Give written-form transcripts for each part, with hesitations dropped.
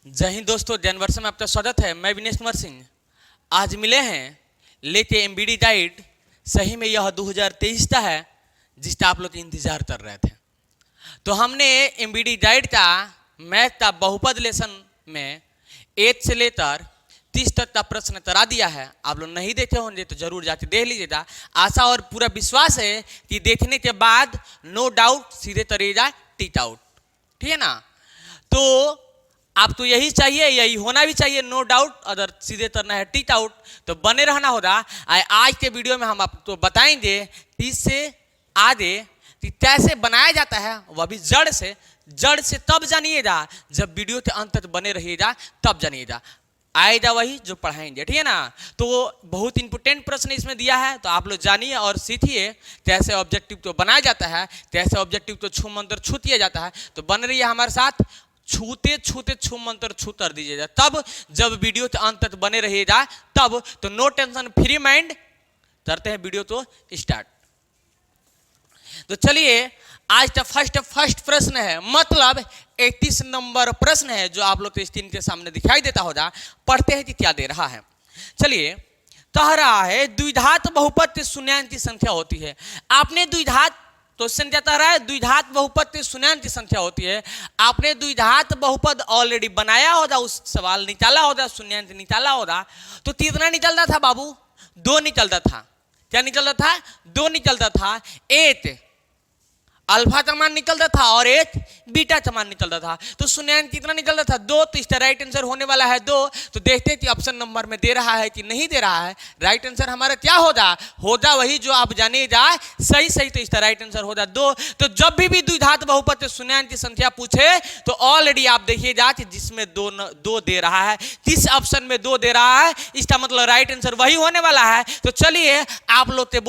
जय हिंद दोस्तों, जैन वर्ष में आपका स्वागत है। मैं विनेश कुमार सिंह आज मिले हैं लेके एमबीडी डाइट। सही में यह 2023 का है जिसका आप लोग इंतजार कर रहे थे। तो हमने एमबीडी डाइट का मैथ का बहुपद लेसन में 8 से लेकर 30 तक का प्रश्न करा दिया है। आप लोग नहीं देखे होंगे तो जरूर जाके देख लीजिएगा। आशा और पूरा विश्वास है कि देखने के बाद नो डाउट सीधे तरीका टीट आउट, ठीक है ना। तो आप तो यही चाहिए, यही होना भी चाहिए, नो डाउट। अगर सीधे करना है टीट आउट तो बने रहना होगा। आज के वीडियो में हम आपको बताएंगे इससे आगे कि कैसे बनाया जाता है, वह भी जड़ से तब जानिएगा जब वीडियो के अंत तक बने रहिएगा, तब जानिएगा। आएगा वही जो पढ़ाएंगे, ठीक है ना। तो बहुत इंपोर्टेंट प्रश्न इसमें दिया है, तो आप लोग जानिए और सीखिए कैसे ऑब्जेक्टिव तो बनाया जाता है, कैसे ऑब्जेक्टिव तो छू मंत्र छू दिया जाता है। तो बन रही है हमारे साथ, छूते छूते छू मंत्र छू कर दीजिएगा। तब जब वीडियो के अंत तक बने रहिएगा तब तो नो टेंशन, फ्री माइंड करते हैं वीडियो तो स्टार्ट। तो चलिए आज का फर्स्ट प्रश्न है, मतलब 31 नंबर प्रश्न है जो आप लोग के स्क्रीन के सामने दिखाई देता होगा। पढ़ते हैं कि क्या दे रहा है। चलिए, कह रहा है द्विघात बहुपद के शून्यांक की संख्या होती है। आपने द्विघात क्वेश्चन क्या कह रहा है, द्विघात बहुपद के शून्यांक की संख्या होती है। आपने द्विघात बहुपद ऑलरेडी बनाया होगा, उस सवाल निकाला होगा, शून्यांक निकाला होगा। तो कितना निकलता था बाबू? 2 निकलता था। क्या निकलता था? 2 निकलता था। 8 अल्फा का मान निकलता था और 1 बीटा का मान निकलता था। तो शून्यांक कितना निकलता था? 2। तो इसका राइट आंसर होने वाला है 2। तो देखते हैं कि ऑप्शन नंबर में दे रहा है कि नहीं दे रहा है। राइट आंसर हमारा क्या होगा वही जो आप जानिएगा। सही तो इसका राइट आंसर होगा 2। तो जब भी द्विघात बहुपद से शून्यांक की संख्या पूछे तो ऑलरेडी आप देखिएगा कि जिसमें 2 दे रहा है, किस ऑप्शन में 2 दे रहा है, इसका मतलब राइट आंसर वही होने वाला है। तो चलिए आप लोग के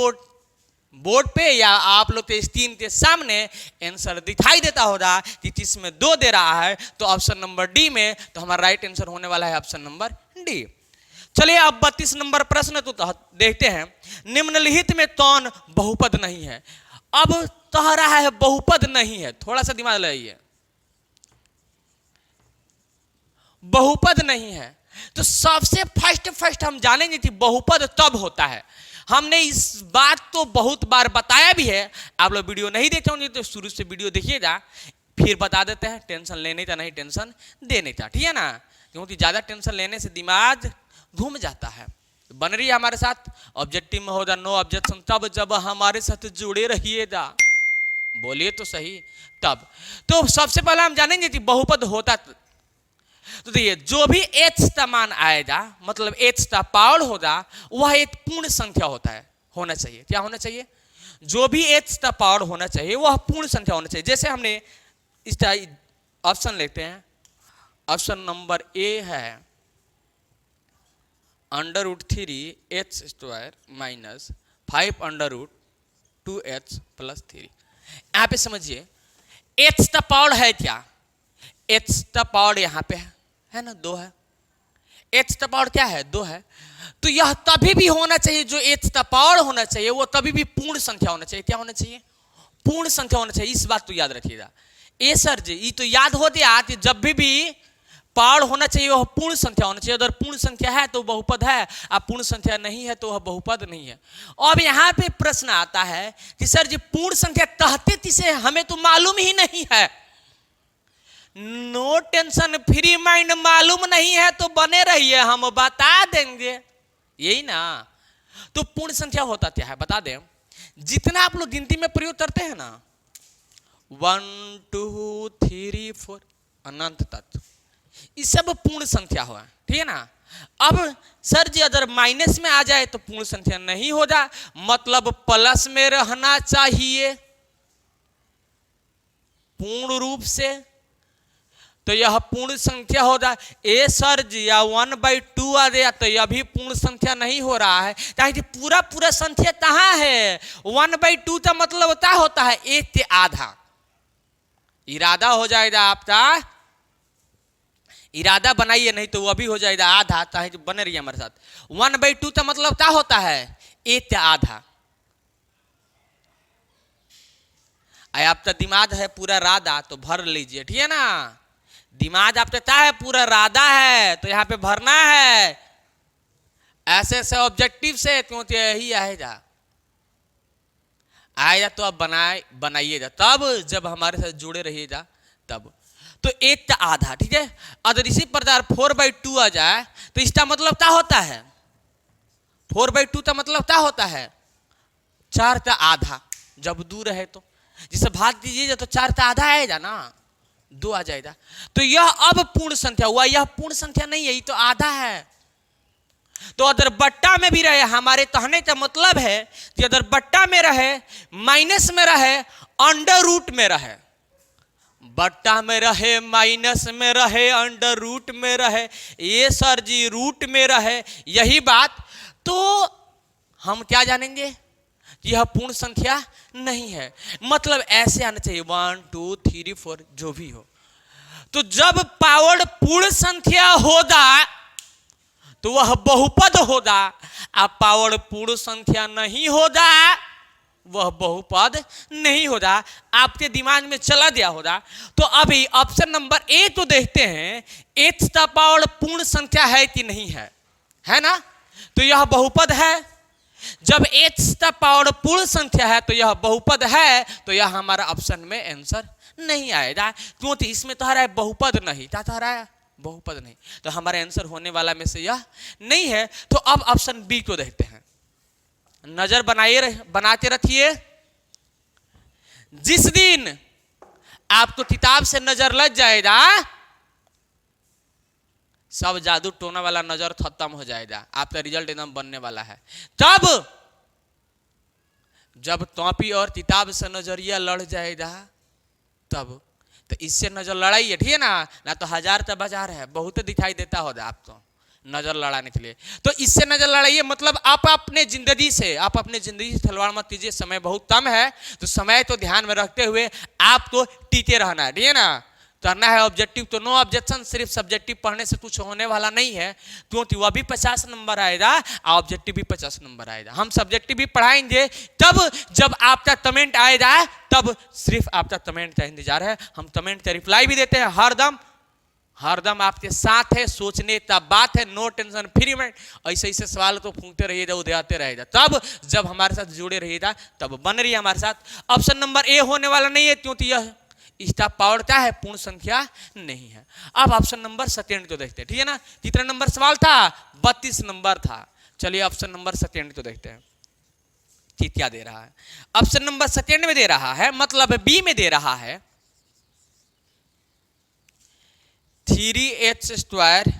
बोर्ड पे या आप लोग के स्क्रीन के सामने आंसर दिखाई देता होगा कि किसमें 2 दे रहा है। तो ऑप्शन नंबर डी में, तो हमारा राइट आंसर होने वाला है ऑप्शन नंबर डी। चलिए अब 32 नंबर प्रश्न तो देखते हैं। निम्नलिखित में कौन बहुपद नहीं है? अब कह रहा है बहुपद नहीं है, थोड़ा सा दिमाग लगाइए। बहुपद नहीं है तो सबसे फर्स्ट हम जानेंगे कि बहुपद तब होता है। हमने इस बात तो बहुत बार बताया भी है। आप लोग वीडियो नहीं देखे होंगे तो शुरू से वीडियो देखिएगा, फिर बता देते हैं। टेंशन लेने का नहीं, टेंशन देने का, ठीक है ना। क्योंकि ज़्यादा टेंशन लेने से दिमाग घूम जाता है। बन रही है हमारे साथ। ऑब्जेक्टिव में होगा नो ऑब्जेक्शन तब जब हमारे साथ जुड़े रहिएगा। बोलिए तो सही तब। तो सबसे पहले हम जानेंगे कि बहुपद होता तो देखिए, जो भी h का मान आएगा, मतलब h का पावर होगा, वह एक पूर्ण संख्या होना चाहिए। क्या होना चाहिए? जो भी h का पावर होना चाहिए वह पूर्ण संख्या होना चाहिए। जैसे हमने इसका ऑप्शन लेते हैं। ऑप्शन नंबर ए है √3h² माइनस 5√2h + 3। यहाँ पे समझिए h का पावर है क्या? h का पावर यहाँ पे है ना, 2 है। h का पावर क्या है? 2 है। तो यह तभी भी होना चाहिए, जो h का पावर होना चाहिए वो तभी भी पूर्ण संख्या होना चाहिए। क्या होना चाहिए? पूर्ण संख्या होना चाहिए। इस बात तो याद रखिएगा। ए सर जी, ये तो याद हो गया कि जब भी पावर होना चाहिए वह पूर्ण संख्या होना चाहिए। अगर पूर्ण संख्या है तो बहुपद है, अब पूर्ण संख्या नहीं है तो वह बहुपद नहीं है। अब यहाँ पे प्रश्न आता है कि सर जी पूर्ण संख्या कहते किसे? हमें तो मालूम ही नहीं है। No tension, free mind. मालूम नहीं है तो बने रहिए, हम बता देंगे, यही ना। तो पूर्ण संख्या होता क्या है बता दें। जितना आप लोग गिनती में प्रयोग करते हैं ना, 1 2 3 4 अनंत तक, ये सब पूर्ण संख्या हुआ, ठीक है ना। अब सर जी अगर माइनस में आ जाए तो पूर्ण संख्या नहीं होगा, मतलब प्लस में रहना चाहिए पूर्ण रूप से, तो यह पूर्ण संख्या होगा। ए सर जी या 1/2 आ गया तो यह भी पूर्ण संख्या नहीं हो रहा है। ताकि पूरा संख्या कहाँ है? 1/2 का मतलब क्या होता है? 1 के आधा। इरादा हो जाएगा आपका, इरादा बनाइए, नहीं तो वह भी हो जाएगा आधा। चाहे बने रहिए हमारे साथ। 1/2 का मतलब क्या होता है? 1 के आधा। आपका दिमाग है पूरा राधा तो भर लीजिए, ठीक है ना। दिमाग आप तय है, पूरा राधा है, तो यहाँ पे भरना है ऐसे ऐसे ऑब्जेक्टिव से, क्योंकि यही आएगा आएगा तो अब बनाइएगा, तब जब हमारे साथ जुड़े रहिएगा तब। तो एक का आधा, ठीक है। अगर इसी प्रकार 4/2 आ जाए तो इसका मतलब क्या होता है, 4/2 का मतलब क्या होता है, 4 का आधा। जब दूर है तो जिसे भाग दीजिएगा तो 4 का आधा आएगा ना, 2 आ जाएगा। तो यह अब पूर्ण संख्या हुआ, यह पूर्ण संख्या नहीं है, ये तो आधा है। तो अगर बट्टा में भी रहे, हमारे कहने का मतलब है कि अगर बट्टा में रहे, माइनस में रहे, अंडर रूट में रहे, बट्टा में रहे, माइनस में रहे, अंडर रूट में रहे, ये सर जी रूट में रहे, यही बात, तो हम क्या जानेंगे कि यह पूर्ण संख्या नहीं है। मतलब ऐसे आना चाहिए 1 2 3 4 जो भी हो। तो जब पावर्ड पूर्ण संख्या होगा तो वह बहुपद होगा, अब पावर्ड पूर्ण संख्या नहीं होगा वह बहुपद नहीं होगा। आपके दिमाग में चला दिया होगा। तो अभी ऑप्शन नंबर ए तो देखते हैं, एथ का पावर्ड पूर्ण संख्या है कि नहीं है, है ना, तो यह बहुपद है। जब एथ का पावर्ड पूर्ण संख्या है तो यह बहुपद है, तो यह हमारा ऑप्शन में आंसर नहीं आएगा, क्योंकि इसमें तो हरा है बहुपद नहीं, क्या तो हरा है बहुपद नहीं, तो हमारे आंसर होने वाला में से यह नहीं है। तो अब ऑप्शन बी को देखते हैं, नजर बनाते रखिए। जिस दिन आपको किताब से नजर लग जाएगा, सब जादू टोना वाला नजर खत्म हो जाएगा, आपका रिजल्ट एकदम बनने वाला है। तब जब कॉपी और किताब से नजरिया लड़ जाएगा, तब तो इससे नजर लड़ाइए, ठीक है ना तो 1000 का बाजार है, बहुत दिखाई देता होगा आपको नजर लड़ाने के लिए। तो इससे नजर लड़ाइए, मतलब आप अपने जिंदगी से खिलवाड़ मत कीजिए। समय बहुत कम है, तो समय तो ध्यान में रखते हुए आपको टीके रहना है, ठीक है ना। करना है ऑब्जेक्टिव तो नो ऑब्जेक्शन, सिर्फ सब्जेक्टिव पढ़ने से कुछ होने वाला नहीं है, क्योंकि वह भी 50 नंबर आएगा, ऑब्जेक्टिव भी 50 नंबर आएगा। हम सब्जेक्टिव भी पढ़ाएंगे, तब जब आपका कमेंट आएगा तब सिर्फ आपका कमेंट का इंतजार है। हम कमेंट का रिप्लाई भी देते हैं, हरदम आपके साथ है, सोचने का बात है, नो टेंशन फ्री माइंड। ऐसे ऐसे सवाल तो फूंकते रहिएगा, उदयाते रहेगा, तब जब हमारे साथ जुड़े रहिएगा तब बन रही है हमारे साथ। ऑप्शन नंबर ए होने वाला नहीं है, क्योंकि यह इसका पावर क्या है, पूर्ण संख्या नहीं है। अब ऑप्शन नंबर सेकंड को देखते हैं, ठीक है ना। कितना नंबर सवाल था, 32 नंबर था। चलिए ऑप्शन नंबर सेकंड को देखते हैं कि क्या दे रहा है। ऑप्शन नंबर सेकंड में दे रहा है, मतलब बी में दे रहा है 3h²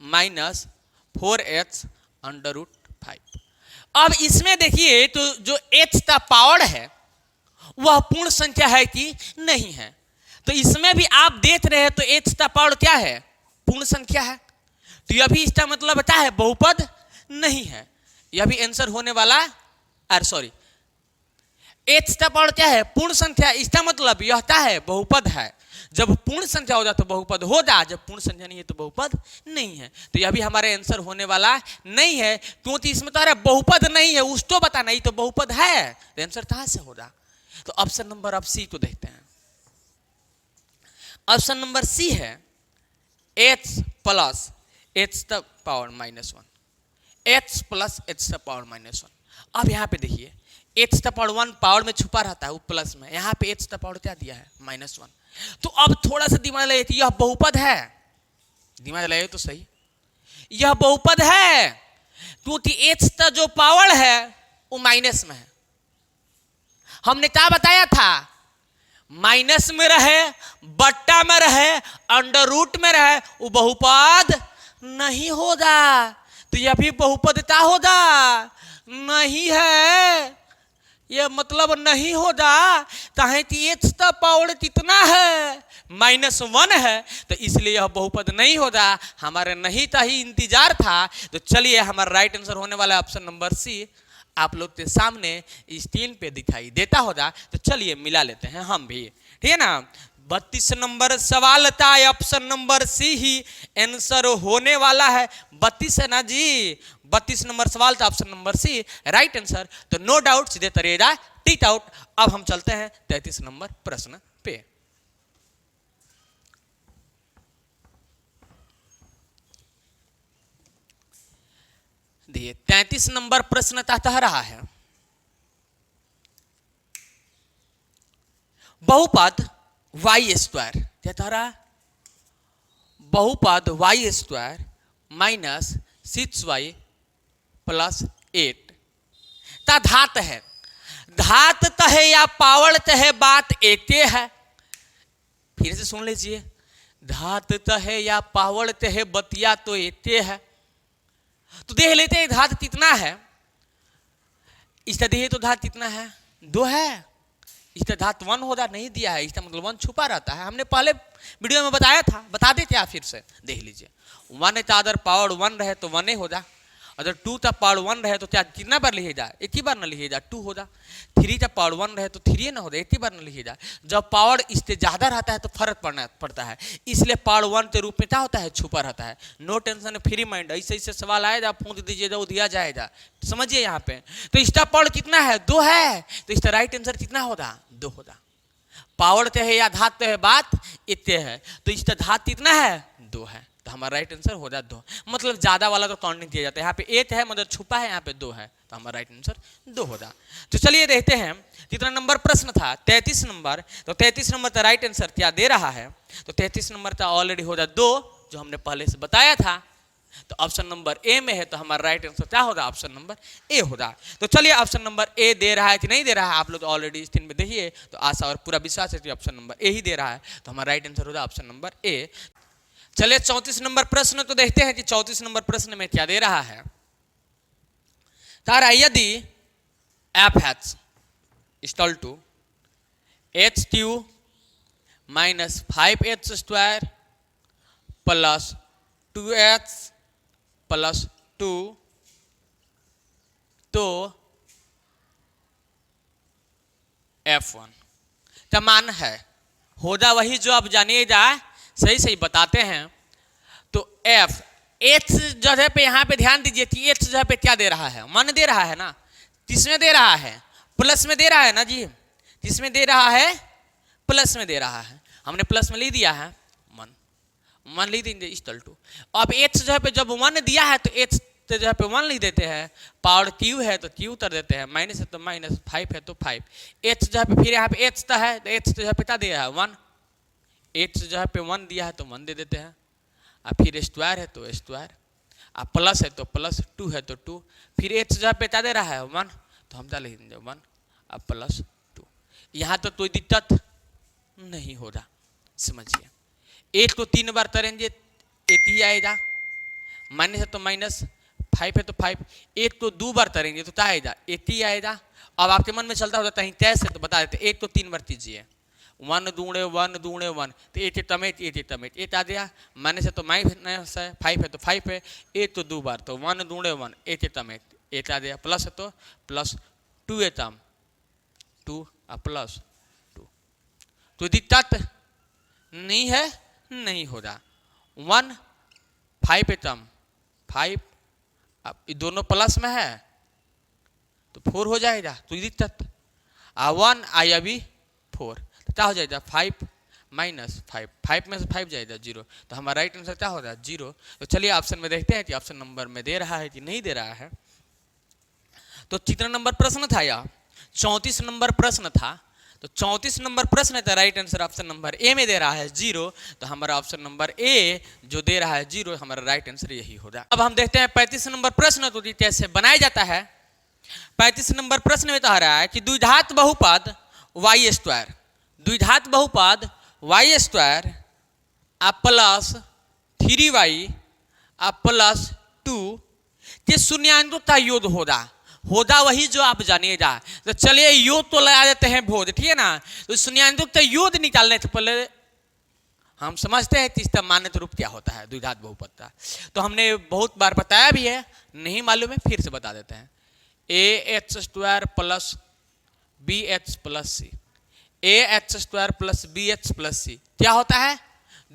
minus 4h under root 5। अब इसमें देखिए तो जो h का पावर है वह पूर्ण संख्या है कि नहीं है। तो इसमें भी आप देख रहे हैं तो h का पावर क्या है, पूर्ण संख्या है। तो यह भी इसका मतलब क्या है, बहुपद नहीं है। यह भी आंसर होने वाला, सॉरी, h का पावर क्या है, पूर्ण संख्या। इसका मतलब यह क्या है, बहुपद है। जब पूर्ण संख्या हो जाए तो बहुपद हो जाए, जब पूर्ण संख्या नहीं है तो बहुपद नहीं है। तो यह भी हमारे आंसर होने वाला नहीं है, क्योंकि इसमें तो अरे बहुपद नहीं है, उसको बता नहीं तो बहुपद है, तो आंसर कहां से होगा। तो ऑप्शन नंबर अब सी को देखते हैं। ऑप्शन नंबर सी है h प्लस h का पावर -1, h प्लस h का पावर -1। अब यहाँ पे देखिए h का पावर 1 पावर में छुपा रहता है, वो प्लस में, यहाँ पे h का पावर क्या दिया है, -1। तो अब थोड़ा सा दिमाग लगाइए, यह बहुपद है, दिमाग लगाइए तो सही, यह बहुपद है, क्योंकि h का जो पावर है वो माइनस में है। हमने क्या बताया था, माइनस में रहे, बट्टा में रहे, अंडर रूट में रहे, वो बहुपद नहीं होगा। तो यह भी बहुपद क्या होगा, नहीं है, यह मतलब नहीं होगा। कहे कि h का पावर कितना है, -1 है, तो इसलिए यह बहुपद नहीं होगा। हमारे नहीं था ही इंतजार था। तो चलिए हमारा राइट आंसर होने वाला ऑप्शन नंबर सी आप लोग के सामने स्क्रीन पे दिखाई देता होगा। तो चलिए मिला लेते हैं हम भी, ठीक है ना। 32 नंबर सवाल था, ऑप्शन नंबर सी ही आंसर होने वाला है। 32 है ना जी, 32 नंबर सवाल था, option number C right answer. तो नो डाउट सीधे तरीका टिक आउट। अब हम चलते हैं 33 नंबर प्रश्न पे। देखिए 33 नंबर प्रश्न कह रहा है बहुपद वाई स्क्वायर, क्या कह रहा है? बहुपद Y square minus 6y plus 8 का घात है। घात कहे या पावड़ कहे बात एक है। फिर से सुन लीजिए, घात कहे या पावड़ कहे बतिया तो एक है। तो देख लेते हैं घात कितना है। इसका देखिए तो घात कितना है? 2 है। इसका घात 1 होगा, नहीं दिया है, इसका मतलब 1 छुपा रहता है। हमने पहले वीडियो में बताया था, बता देते आप फिर से देख लीजिए। 1 का अगर पावर 1 रहे तो 1 होगा, अगर 2 का पावर 1 रहे तो क्या कितना बार लिखेगा? एक ही बार ना लिखेगा, 2 होगा। 3 का पावर 1 रहे तो 3 ना होगा, एक ही बार ना लिखेगा। जब पावर इससे ज्यादा रहता है तो फर्क पड़ता है, इसलिए पावर 1 के रूप में क्या होता है? छुपा रहता है। नो टेंशन, फ्री माइंड, ऐसे ऐसे सवाल आएगा, पूछ दीजिएगा, वो दिया जाएगा, समझिए यहाँ पे। तो इसका पावर कितना है? 2 है, तो इसका राइट आंसर कितना होगा? 2 होगा। पावर ते है या धात ते है बात इतने है, तो इसका धात कितना है? 2 है, तो हमारा राइट आंसर हो जाए 2। मतलब ज्यादा वाला तो काउंट नहीं किया जाता है। यहाँ पे 8 है मतलब छुपा है, यहाँ पे 2 है, तो हमारा राइट आंसर 2 होगा। तो चलिए देखते हैं कितना नंबर प्रश्न था, 33 नंबर। तो 33 नंबर का राइट आंसर क्या दे रहा है? तो 33 नंबर का ऑलरेडी हो जाए 2, जो हमने पहले से बताया था। तो ऑप्शन नंबर ए में है, तो हमारा राइट आंसर क्या होगा? ऑप्शन नंबर ए होगा। तो चलिए ऑप्शन नंबर ए दे रहा है कि नहीं दे रहा है, आप लोग तो ऑलरेडी स्क्रीन में देखिए, तो आशा और पूरा विश्वास है कि ऑप्शन नंबर ए ही दे रहा है, तो हमारा राइट आंसर होगा ऑप्शन नंबर ए। चलिए 34 नंबर प्रश्न तो देखते हैं कि 34 नंबर प्रश्न में क्या दे रहा है। तारा यदि F H equal to H Q minus 5h square plus 2h plus 2, तो F1 का मान है, होगा वही जो आप जानिएगा, सही सही बताते हैं। तो F H जगह पे यहाँ पे ध्यान दीजिए कि H जगह पे क्या दे रहा है? मान दे रहा है ना, किसमें दे रहा है? प्लस में दे रहा है ना जी, किसमें दे रहा है? प्लस में दे रहा है। हमने प्लस में लिख दिया है 1 लिख देंगे इक्वल टू। अब H जगह पे जब 1 दिया है तो H जगह पे 1 लिख देते हैं, पावर Q है तो Q उतर देते हैं, माइनस है तो माइनस, 5 है तो 5। H जगह पे फिर यहाँ पे H है तो H जगह पे क्या दिया है? 1। H जगह पे 1 दिया है तो 1 दे देते हैं, और फिर स्क्वायर है तो स्क्वायर, और प्लस है तो प्लस, 2 है तो 2, फिर H जगह पे क्या दे रहा है? 1, तो हम क्या लिख देंगे? 1 और प्लस 2। यहाँ तो कोई दिक्कत नहीं होगा, समझिए। 8 को 3 बार करेंगे 8 ही आएगा, माइनस है तो माइनस, 5 है तो 5। 8 को 2 बार करेंगे तो क्या आएगा? 8 ही आएगा। अब आपके मन में चलता होता कहीं कैसे, तो बता देते। 8 को 3 बार कीजिए, 1 दूणे 1 दूणे 1, तो 8 तमेट 8 तमेट 8 आ गया। माइनस है तो माइनस है, 5 है तो 5 है, 8 तो 2 बार, तो 1 दूणे 1 8 तमेट 8 आ गया। प्लस है तो प्लस 2 तम 2 और प्लस 2, तो दिक्कत नहीं है, नहीं होगा। 1 5 एटम 5, अब ये दोनों प्लस में है तो 4 हो जाएगा, तो दिक्कत। 1 आई अभी 4, तो क्या हो जाएगा? 5 माइनस 5, 5 में से 5 जाएगा 0, तो हमारा राइट आंसर क्या होगा? 0। तो चलिए ऑप्शन में देखते हैं कि ऑप्शन नंबर में दे रहा है कि नहीं दे रहा है। तो कितना नंबर प्रश्न था यह? 34 नंबर प्रश्न था। तो 34 नंबर प्रश्न है, right answer option number A में दे रहा है 0, तो हमारा ऑप्शन नंबर ए जो दे रहा है 0, हमारा राइट आंसर यही होगा। अब हम देखते हैं 35 नंबर प्रश्न तो कैसे बनाया जाता है। 35 नंबर प्रश्न में कह रहा है कि द्विघात बहुपद वाई स्क्वायर, द्विघात बहुपद Y square plus 3y plus 2 के शून्यांकों का योग होगा वही जो आप जानिएगा। तो चलिए योग तो लगा देते हैं भोज, ठीक है ना। तो शून्यांकों का योग निकालने से पहले हम समझते हैं कि इसका मान्य रूप क्या होता है द्विघात बहुपद का। तो हमने बहुत बार बताया भी है, नहीं मालूम है फिर से बता देते हैं। AH square plus BH plus c, AH square plus BH plus c क्या होता है?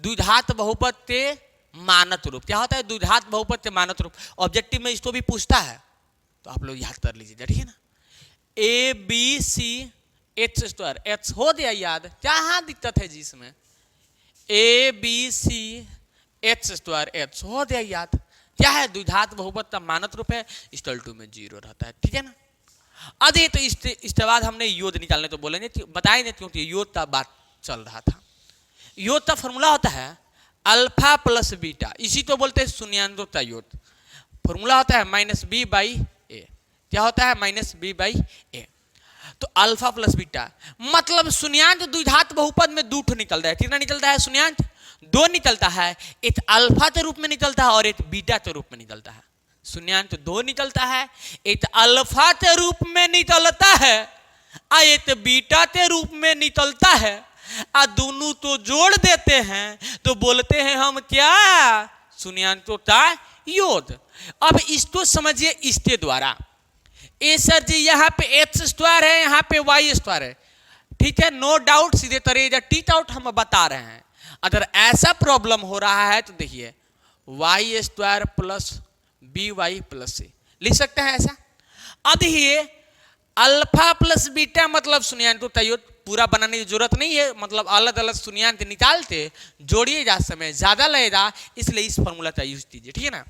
द्विघात बहुपद के मानक रूप। क्या होता है? द्विघात बहुपद के मानक रूप। ऑब्जेक्टिव में इसको भी पूछता है, तो आप लोग याद कर लीजिए, ठीक है ना। ABCH स्क्वायर, H हो गया याद, क्या हाँ दिक्कत है जी इसमें? ABCH स्क्वायर H हो गया याद, क्या है, द्विघात बहुपद का मानक रूप है, इक्वल टू में 0 रहता है, ठीक है ना। अब ये तो इसके बाद हमने योग निकालने तो बोलेंगे, बताएंगे क्योंकि योग का बात चल रहा था। योग का फॉर्मूला होता है अल्फा प्लस बीटा, इसी तो बोलते हैं शून्यान्तोक्ता योग। फॉर्मूला होता है -b/a, क्या होता है -b/a। तो अल्फा प्लस बीटा मतलब शून्यांत द्विघात बहुपद में 2 निकलता है। कितना निकलता है शून्यांत? 2 निकलता है। एक अल्फा के रूप में निकलता है और एक बीटा के रूप में निकलता है। शून्यांत 2 निकलता है, एक अल्फा के रूप में निकलता है और एक बीटा के रूप में निकलता है। आ दोनों तो जोड़ देते हैं तो बोलते हैं हम क्या, शून्यांतोक्ता योग। अब इसको समझिए इसके द्वारा, ए सर जी यहाँ पे एक्स स्क्वायर है, यहाँ पे वाई स्क्वायर है, ठीक है, नो डाउट, सीधे तरह टीट आउट हम बता रहे हैं। अगर ऐसा प्रॉब्लम हो रहा है तो देखिए y square plus b y plus c लिख सकते हैं ऐसा। अब ये अल्फा प्लस बीटा मतलब शून्यांतोक्ता योग पूरा बनाने की जरूरत नहीं है, मतलब अलग अलग शून्यांत निकालते जोड़िए जा समय ज्यादा लगेगा, इसलिए इस फॉर्मूला का यूज कीजिए, ठीक है ना।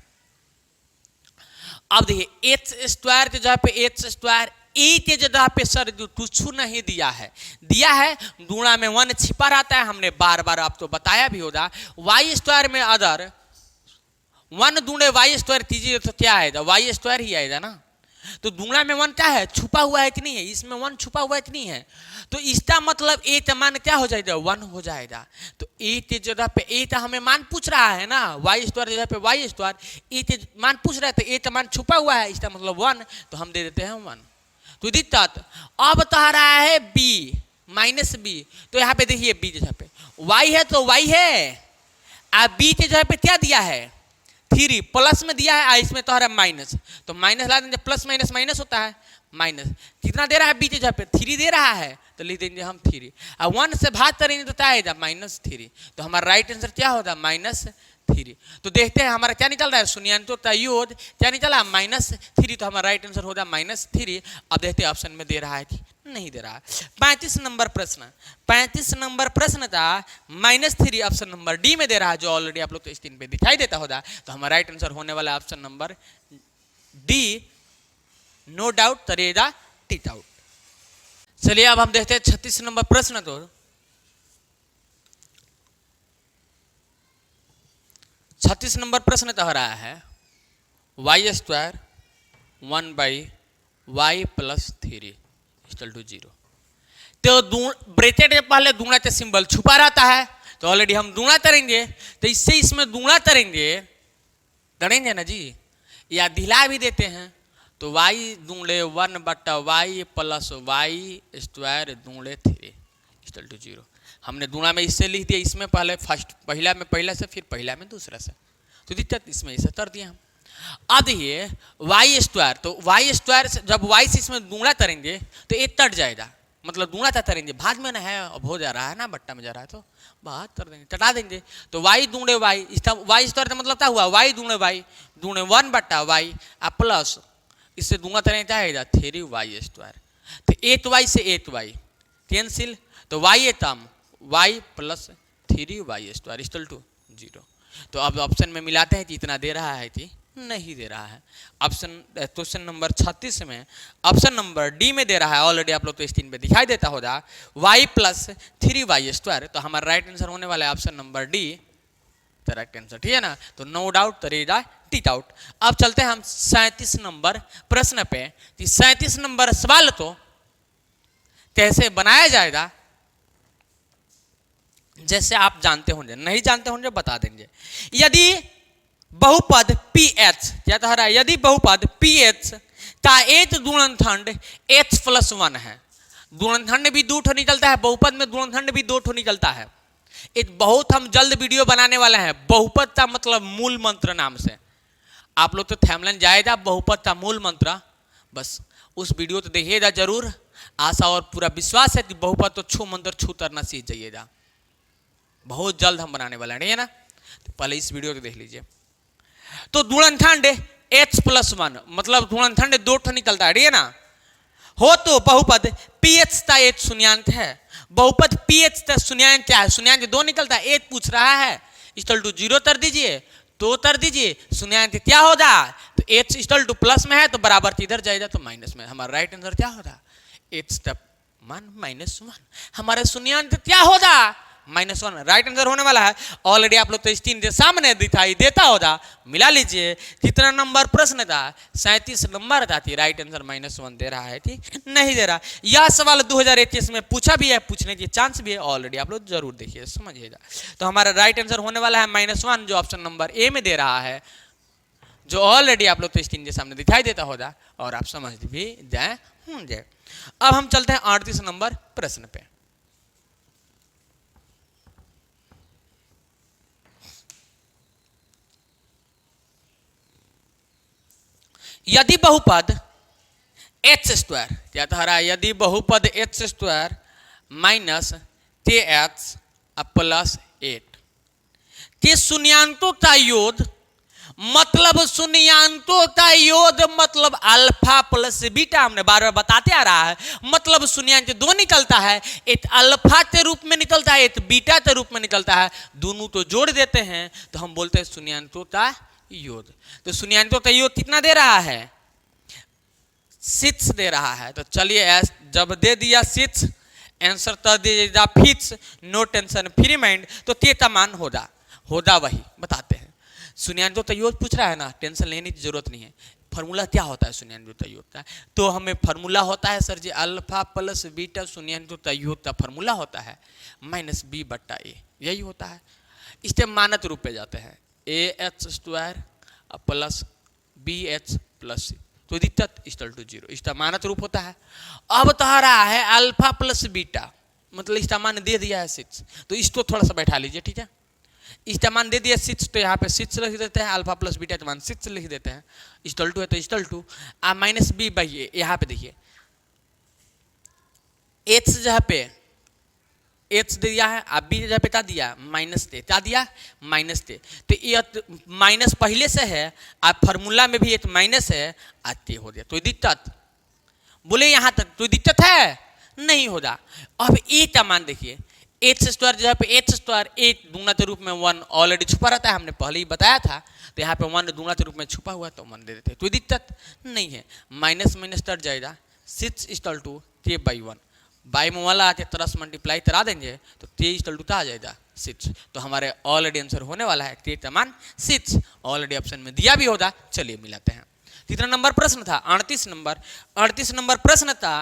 अब देखिए एच स्क्वायर के जगह पे एच स्क्वायर, ए के जगह पे सर कुछ नहीं दिया है, गुणा में 1 छिपा रहता है, हमने बार बार आपको बताया भी होगा। वाई स्क्वायर में अदर 1 दूणे वाई स्क्वायर कीजिए तो क्या आएगा, वाई स्क्वायर ही आएगा ना। तो गुणा में 1 क्या है, छुपा हुआ है कि नहीं है, इसमें 1 छुपा हुआ है कि नहीं है, तो इसका मतलब ए का मान क्या हो जाएगा, 1 हो जाएगा। तो ए के जगह पे ए का हमें मान पूछ रहा है ना, वाई स्क्वायर जगह पे वाई स्क्वायर, ए के मान पूछ रहा है तो ए का मान छुपा हुआ है, इसका मतलब 1, तो हम दे देते हैं 1। तो दिक्कत अब बता रहा है बी माइनस बी, तो यहाँ पे देखिए बी जगह पे वाई है तो वाई है, अब बी के जगह पे क्या दिया है 3 प्लस में दिया है, इसमें तो माइनस, तो माइनस ला देंगे, प्लस माइनस माइनस होता है, माइनस कितना दे रहा है बी के जगह पे 3 दे रहा है, तो लिख देंगे हम 3, अब 1 से भाग करेंगे तो क्या आएगा -3, तो हमारा राइट आंसर क्या होगा -3। तो देखते हैं हमारा क्या निकल रहा है, शून्यांतोक्ता योग क्या निकला -3, तो हमारा राइट आंसर होगा -3। अब देखते हैं ऑप्शन में दे रहा है कि नहीं दे रहा है। 35 नंबर प्रश्न था -3 ऑप्शन नंबर डी में दे रहा है, जो ऑलरेडी आप लोग तो स्क्रीन पे दिखाई देता होगा। तो हमारा राइट आंसर होने वाला option number D, no doubt, तरेगा टीट आउट। चलिए अब हम देखते हैं 36 नंबर प्रश्न। तो 36 नंबर प्रश्न कह रहा है वाई स्क्वायर 1/y + 3 = 0। तो ब्रैकेट के पहले गुणा का सिंबल छुपा रहता है, तो ऑलरेडी हम गुणा करेंगे, तो इससे इसमें गुणा करेंगे ना जी, या ढिला भी देते हैं, तो y * 1/y + y² * 3 = 0। हमने गुणा में इससे लिख दिया, इसमें पहले पहला में पहला से, फिर पहला में दूसरा से, तो दिक्कत इसमें इसे कर दिया हम। अब ये y², तो y² से जब y से इसमें गुणा करेंगे तो ये कट जाएगा, मतलब गुणा था करेंगे, भाग में ना है, अब हो जा रहा है ना, बट्टा में जा रहा है, तो भाग कर देंगे, कटा देंगे, तो y * y, इसका y² का मतलब क्या हुआ, y * y * 1/y प्लस इससे गुणा करेंगे क्या आएगा 3y², तो 8y से 8y कैंसिल, तो y टर्म y + 3y² = 0। तो अब ऑप्शन में मिलाते हैं कि इतना दे रहा है कि नहीं दे रहा है। ऑप्शन क्वेश्चन नंबर 36 में ऑप्शन नंबर डी में दे रहा है, ऑलरेडी आप लोग तो स्क्रीन पे दिखाई देता होगा y + 3y², तो हमारा राइट आंसर होने वाला है option number D, correct answer, ठीक है ना। तो नो डाउट, तरेगा टीट आउट। अब चलते हैं हम 37 नंबर प्रश्न पे। 37 नंबर सवाल तो कैसे बनाया जाएगा, जैसे आप जानते होंगे, नहीं जानते होंगे बता देंगे। यदि बहुपद PH, क्या कह रहा है, यदि बहुपद PH का एक गुणनखंड H + 1 है, गुणनखंड भी 2 निकलता है, बहुपद में गुणनखंड भी 2 निकलता है। एक बहुत हम जल्द वीडियो बनाने वाले हैं बहुपद का मतलब मूल मंत्र नाम से, आप लोग तो थैमलन जाएगा बहुपद का मूल मंत्र, बस उस वीडियो तो देखिएगा जरूर। आशा और पूरा विश्वास है कि बहुपद तो छू मंत्र छू करना सीख जाइएगा, बहुत जल्द हम बनाने वाले हैं, नहीं है ना, तो पहले इस वीडियो को देख लीजिए। तो गुणनखंड H + 1 मतलब गुणनखंड 2 निकलता है, ठीक है ना। हो तो बहुपद PH का एक शून्यांक है, बहुपद PH का शून्यांक क्या है, शून्यांक 2 निकलता है, 1 पूछ रहा है, = 0 कर दीजिए, तो उत्तर दीजिए शून्यांक क्या होगा, तो h इक्वल टू प्लस में है तो बराबर इधर जाएगा तो माइनस में, हमारा राइट आंसर क्या होगा, h द मान -1, हमारे शून्यांक क्या होगा -1, राइट आंसर होने वाला है। ऑलरेडी आप लोग तो स्क्रीन के सामने दिखाई देता होगा, मिला लीजिए कितना नंबर प्रश्न था, 37 नंबर था, राइट आंसर -1 दे रहा है, ठीक नहीं दे रहा। यह सवाल 2021 में पूछा भी है, पूछने की चांस भी है, ऑलरेडी आप लोग जरूर देखिए समझिएगा। तो हमारा राइट आंसर होने वाला है -1 जो ऑप्शन नंबर ए में दे रहा है, जो ऑलरेडी आप लोग तो स्क्रीन के सामने दिखाई देता होगा और आप समझ भी जाए होंगे। अब हम चलते हैं 38 नंबर प्रश्न पे। यदि बहुपद एच स्क्वायर क्या था रहा है, यदि बहुपद एच स्क्वायर माइनस के एच प्लस 8 के शून्यांकों का योग, मतलब शून्यांकों का योग मतलब अल्फा प्लस बीटा, हमने बार बार बताते आ रहा है, मतलब शून्यांक दो निकलता है, एक अल्फा के रूप में निकलता है, एक बीटा के रूप में निकलता है, दोनों तो जोड़ देते हैं तो हम बोलते हैं शून्यांकों का योग। तो शून्यांकों का योग कितना दे रहा है, 6 दे रहा है। तो चलिए जब दे दिया 6, आंसर तो दे दिया fix, no tension free mind, तो तेता मान होगा वही बताते हैं। शून्यांकों का योग पूछ रहा है ना, टेंशन लेने की जरूरत नहीं है। फार्मूला क्या होता है शून्यांकों का योग का, तो हमें फार्मूला होता है सर जी अल्फा प्लस बीटा शून्यांकों का योग का फार्मूला होता है -b/a, यही होता है। इसके मानक रूप पे जाते हैं ax² plus bh plus c, तो दिक्कत इक्वल टू 0, इसका मानक रूप होता है। अब तो रहा है अल्फा प्लस बीटा, मतलब इसका मान दे दिया है 6, तो इसको थोड़ा सा बैठा लीजिए, ठीक है। इसका मान दे दिया 6, तो यहाँ पे 6 लिख देते हैं, अल्फा प्लस बीटा का मान 6 लिख देते हैं, इक्वल टू है तो इक्वल टू -b/a, यहाँ पे देखिए h जहाँ पे h दिया है, अब b जहाँ पे क्या दिया -te, क्या दिया -te, तो ये माइनस पहले से है, अब फार्मूला में भी एक माइनस है, आते हो गया, तो दिक्कत बोले यहाँ तक तो दिक्कत है नहीं होगा। अब ए का मान देखिए, h² जहाँ पे h² एक दूना के रूप में 1 ऑलरेडी छुपा रहता है, हमने पहले ही बताया था, तो यहाँ पे 1 दूना के रूप में छुपा हुआ तो 1 दे देते, तो दिक्कत नहीं है। माइनस माइनस कट जाएगा, 6 इक्वल टू k/1, बाई में वाला आके तरस मल्टीप्लाई करा देंगे तो k इक्वल टू आ जाएगा 6, तो हमारे ऑलरेडी आंसर होने वाला है k का मान 6, ऑलरेडी ऑप्शन में दिया भी होगा। चलिए मिलाते हैं, कितना नंबर प्रश्न था 38 नंबर प्रश्न था,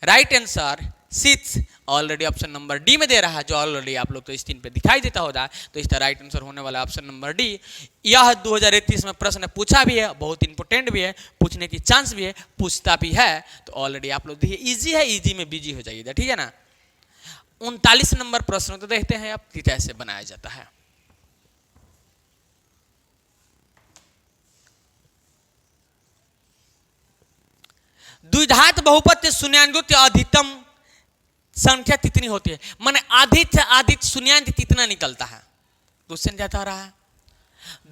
right answer 6, already option number D में दे रहा है, जो ऑलरेडी आप लोग तो स्क्रीन पे दिखाई देता होगा, तो इसका राइट आंसर होने वाला ऑप्शन नंबर डी। यह 2031 में प्रश्न पूछा भी है, बहुत इंपॉर्टेंट भी है, पूछने की चांस भी है, पूछता भी है, तो ऑलरेडी आप लोग देखिए इजी है, इजी में बिजी हो जाइएगा, ठीक है ना। 39 नंबर प्रश्न तो देखते हैं अब कि कैसे बनाया जाता है। द्विघात बहुपद के शून्यांकों की अधिकतम संख्या कितनी होती है, माने अधिक से अधिक शून्यांक कितना निकलता है, क्वेश्चन क्या कह रहा है,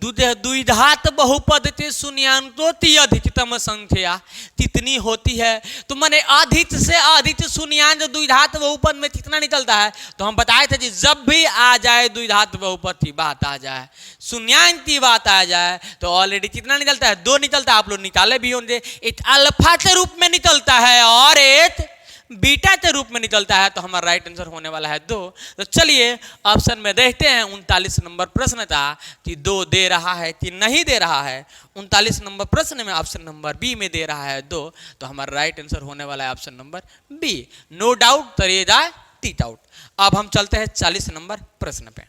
द्विघात बहुपद के शून्यांकों की अधिकतम संख्या कितनी होती है, तो माने अधिक से अधिक शून्यांक द्विघात बहुपद में कितना निकलता है। तो हम बताए थे कि जब भी आ जाए द्विघात बहुपद की बात आ जाए, शून्यांक की बात आ जाए, तो ऑलरेडी कितना निकलता है 2 निकलता है, आप लोग निकाले भी होंगे, एक अल्फा के रूप में निकलता है और एक बीटा के रूप में निकलता है, तो हमारा राइट आंसर होने वाला है 2। तो चलिए ऑप्शन में देखते हैं 39 नंबर प्रश्न था कि 2 दे रहा है कि नहीं दे रहा है। 39 नंबर प्रश्न में ऑप्शन नंबर बी में दे रहा है 2, तो हमारा राइट आंसर होने वाला है option number B, no doubt, तरिए जाए टी डाउट। अब हम चलते हैं 40 नंबर प्रश्न पे।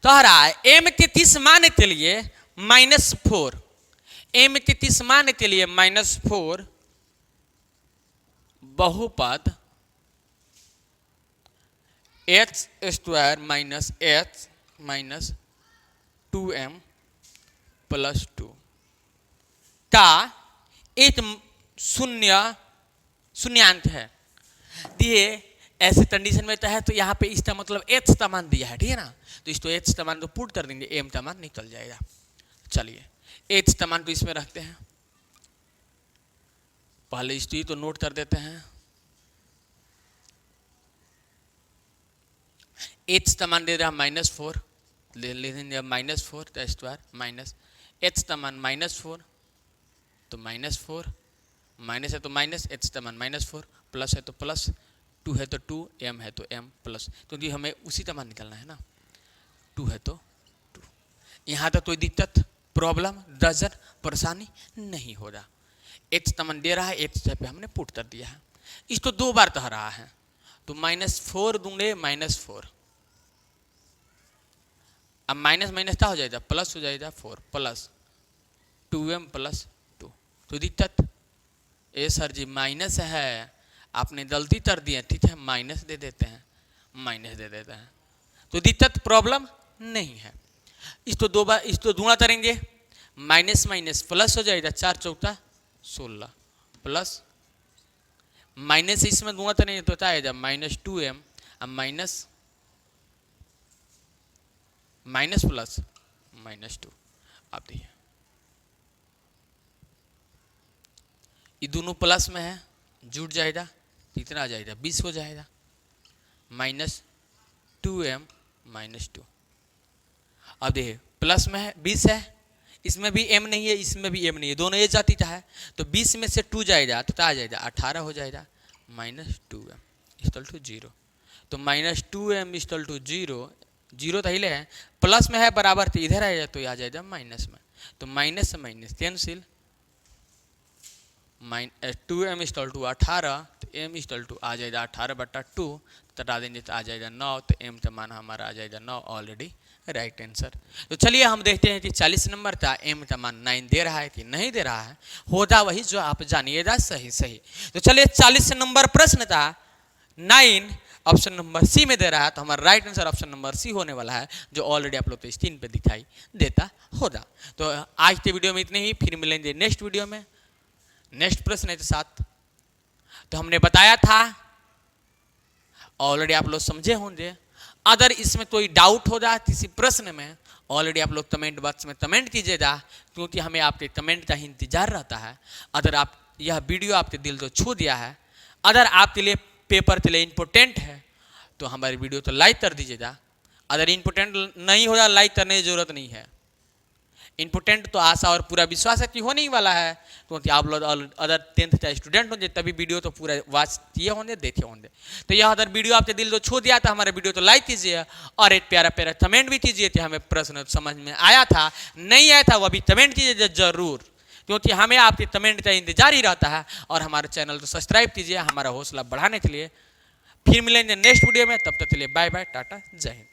तो आ रहा है m के 30 मान के लिए -4, m के 30 मान के लिए -4 बहुपद h² minus h minus 2m plus 2 का एक शून्यांक है। दिए ऐसे कंडीशन में है तो यहाँ पे इसका मतलब h का मान दिया है, ठीक है ना, तो इसको h का मान तो पुट कर देंगे, m का मान निकल जाएगा। चलिए h का मान तो इसमें रखते हैं, पहले इसको तो नोट कर देते हैं, एच का मान दे रहा -4, ले लेंगे -4 का स्क्वायर माइनस एच का मान -4 तो -4, माइनस है तो माइनस, एच का मान -4, प्लस है तो प्लस, 2 है तो 2, m है तो m प्लस, क्योंकि हमें उसी का मान निकालना है ना, 2 है तो 2। यहाँ तक कोई दिक्कत, प्रॉब्लम, दर्जन, परेशानी नहीं हो रहा। एच का मान दे रहा है, एच पे हमने पुट कर दिया है। इसको 2 बार कह रहा है तो -4 दूंगे -4, अब माइनस माइनस क्या हो जाएगा, प्लस हो जाएगा, 4 प्लस 2m प्लस 2। तो दिक्कत, ए सर जी माइनस है, आपने गलती कर दी है, ठीक है माइनस दे देते हैं, माइनस दे देते हैं, तो दिक्कत प्रॉब्लम नहीं है। इसको 2 बार, इसको गुणा करेंगे, माइनस माइनस प्लस हो जाएगा, 4 चौका 16 प्लस माइनस इसमें गुणा करेंगे तो क्या आएगा -2m, अब माइनस माइनस प्लस -2। आप देखिए ये दोनों प्लस में है, जुड़ जाएगा, कितना आ जाएगा 20 हो जाएगा, -2m -2। अब देखिए प्लस में है 20 है, इसमें भी m नहीं है, इसमें भी m नहीं है, दोनों ये जाती है, तो 20 में से 2 जाएगा तो क्या आ जाएगा 18 हो जाएगा, -2m इक्वल टू 0। तो -2m इक्वल टू 0, 0 तो हिले है, प्लस में है बराबर तो इधर आएगा तो आ जाएगा माइनस में, तो माइनस से minus cancel, 2m equal to 18, तो m इक्वल टू आ जाएगा 18/2, तटा देंगे तो आ जाएगा 9, तो m का मान हमारा आ जाएगा 9, ऑलरेडी राइट आंसर। तो चलिए हम देखते हैं कि 40 नंबर का m का मान 9 दे रहा है कि नहीं दे रहा है, होगा वही जो आप जानिएगा सही सही। तो चलिए 40 नंबर प्रश्न था 9 ऑप्शन नंबर सी में दे रहा है, तो हमारा right answer option number C होने वाला है, जो ऑलरेडी आप लोग को स्क्रीन पे दिखाई देता होगा। तो आज के वीडियो में इतने ही, फिर मिलेंगे नेक्स्ट वीडियो में नेक्स्ट प्रश्न के साथ। तो हमने बताया था, ऑलरेडी आप लोग समझे होंगे, अगर इसमें कोई डाउट हो जाए किसी प्रश्न में, ऑलरेडी आप लोग कमेंट बॉक्स में कमेंट कीजिएगा, क्योंकि हमें आपके कमेंट का ही इंतजार रहता है। अगर आप यह वीडियो आपके दिल को छू दिया है, अगर आपके लिए पेपर के लिए इम्पोर्टेंट है, तो हमारी वीडियो तो लाइक कर दीजिएगा। अगर इम्पोर्टेंट नहीं हो रहा, लाइक करने की जरूरत नहीं है, इम्पोर्टेंट तो आशा और पूरा विश्वास है कि होने ही वाला है, क्योंकि आप लोग अदर 10th का स्टूडेंट होंगे तभी वीडियो तो पूरा वॉच किए होंगे, देखे होंगे। तो यह अगर वीडियो आपके दिल को छू दिया तो हमारे वीडियो तो लाइक कीजिए, और एक प्यारा प्यारा कमेंट भी कीजिए कि हमें प्रश्न समझ में आया था, नहीं आया था, वह भी कमेंट कीजिए जरूर, क्योंकि हमें आपके कमेंट का इंतजार ही रहता है। और हमारे चैनल को सब्सक्राइब कीजिए हमारा हौसला बढ़ाने के लिए। फिर मिलेंगे नेक्स्ट वीडियो में, तब तक के लिए बाय बाय, टाटा, जय हिंद।